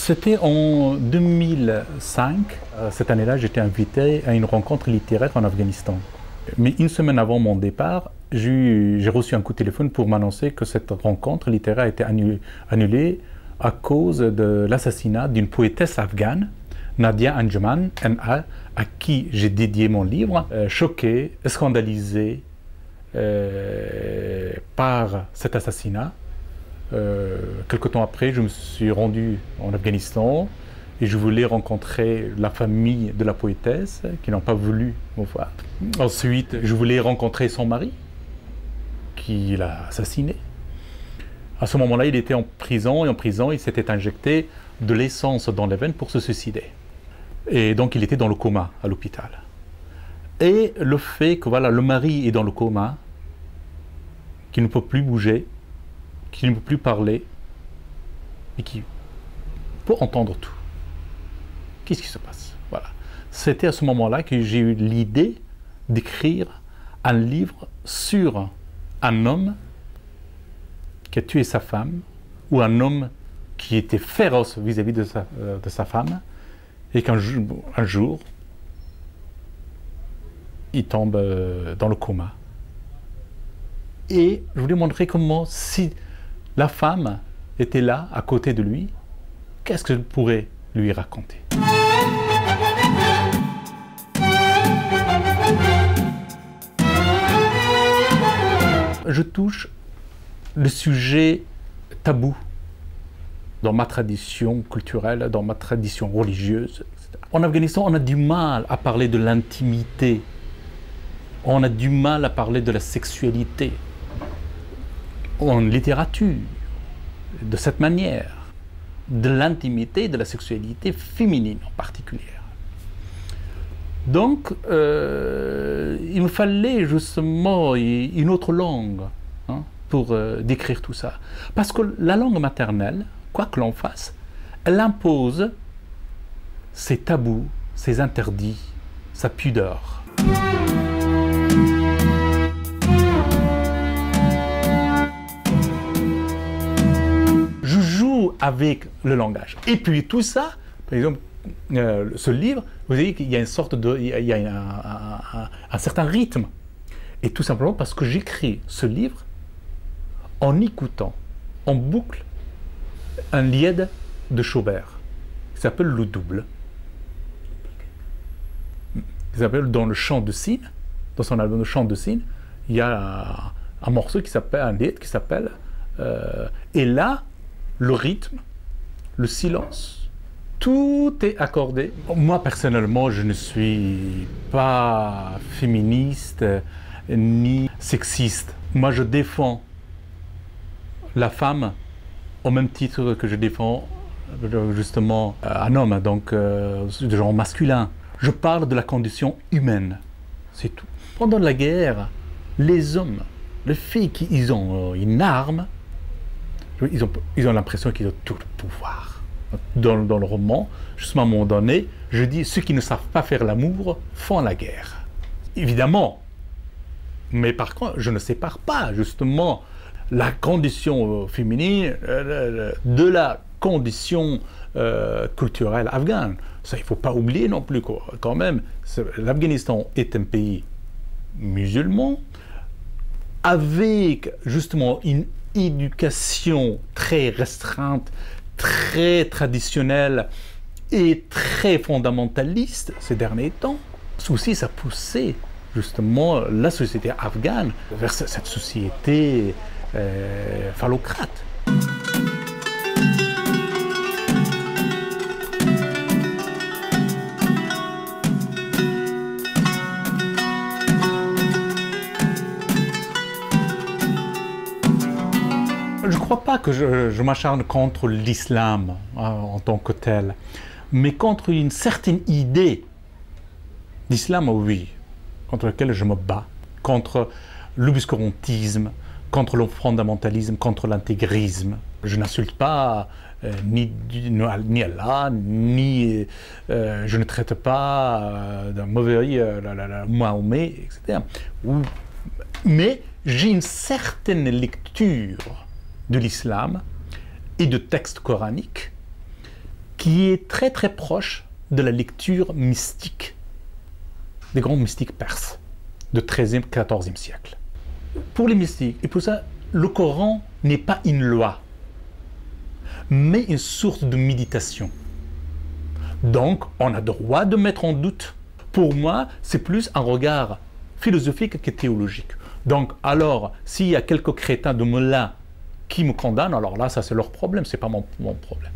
C'était en 2005. Cette année-là, j'étais invité à une rencontre littéraire en Afghanistan. Mais une semaine avant mon départ, j'ai reçu un coup de téléphone pour m'annoncer que cette rencontre littéraire a été annulée à cause de l'assassinat d'une poétesse afghane, Nadia Anjuman, N.A., à qui j'ai dédié mon livre. Choqué, scandalisé par cet assassinat, quelque temps après, je me suis rendu en Afghanistan et je voulais rencontrer la famille de la poétesse qui n'ont pas voulu me voir. Ensuite, je voulais rencontrer son mari qui l'a assassiné. À ce moment-là, il était en prison et en prison, il s'était injecté de l'essence dans les veines pour se suicider. Et donc, il était dans le coma à l'hôpital. Et le fait que voilà, le mari est dans le coma, qu'il ne peut plus bouger, qu'il ne peut plus parler et qui peut entendre tout. Qu'est-ce qui se passe? Voilà. C'était à ce moment-là que j'ai eu l'idée d'écrire un livre sur un homme qui a tué sa femme ou un homme qui était féroce vis-à-vis de sa femme et qu'un jour, il tombe dans le coma. Et je voulais montrer comment, si la femme était là, à côté de lui, qu'est-ce que je pourrais lui raconter? Je touche le sujet tabou dans ma tradition culturelle, dans ma tradition religieuse, etc. En Afghanistan, on a du mal à parler de l'intimité. On a du mal à parler de la sexualité. En littérature, de cette manière, de l'intimité, de la sexualité féminine en particulier. Donc, il me fallait justement une autre langue pour décrire tout ça. Parce que la langue maternelle, quoi que l'on fasse, elle impose ses tabous, ses interdits, sa pudeur. Je joue avec le langage. Et puis tout ça, par exemple, ce livre, vous voyez qu'il y a une sorte de, il y a un certain rythme. Et tout simplement parce que j'écris ce livre en écoutant en boucle un lied de Schubert qui s'appelle le double. Il s'appelle dans le chant de cygne, dans son album de chant de cygne, il y a un morceau qui s'appelle, un lied qui s'appelle et là, le rythme, le silence, tout est accordé. Moi, personnellement, je ne suis pas féministe ni sexiste. Moi, je défends la femme au même titre que je défends justement un homme, donc de genre masculin. Je parle de la condition humaine, c'est tout. Pendant la guerre, les hommes, les filles qui ont une arme, ils ont l'impression qu'ils ont tout le pouvoir. Dans le roman, justement à un moment donné, je dis ceux qui ne savent pas faire l'amour font la guerre. Évidemment, mais par contre, je ne sépare pas justement la condition féminine de la condition culturelle afghane. Ça, il ne faut pas oublier non plus quand même. L'Afghanistan est un pays musulman avec justement une éducation très restreinte, très traditionnelle et très fondamentaliste ces derniers temps. Aussi, ça poussait justement la société afghane vers cette société phallocrate. Je ne crois pas que je m'acharne contre l'islam en tant que tel, mais contre une certaine idée d'islam, oui, contre laquelle je me bats, contre l'obscurantisme, contre le fondamentalisme, contre l'intégrisme. Je n'insulte pas ni Allah, ni je ne traite pas d'un mauvais Mahomet, etc. Mais j'ai une certaine lecture de l'islam et de textes coraniques qui est très très proche de la lecture mystique des grands mystiques perses de 13e, 14e siècle. Pour les mystiques, et pour ça, le Coran n'est pas une loi, mais une source de méditation. Donc, on a droit de mettre en doute. Pour moi, c'est plus un regard philosophique que théologique. Donc, alors, s'il y a quelques crétins de Mollah qui me condamnent, alors là, ça c'est leur problème, c'est pas mon problème.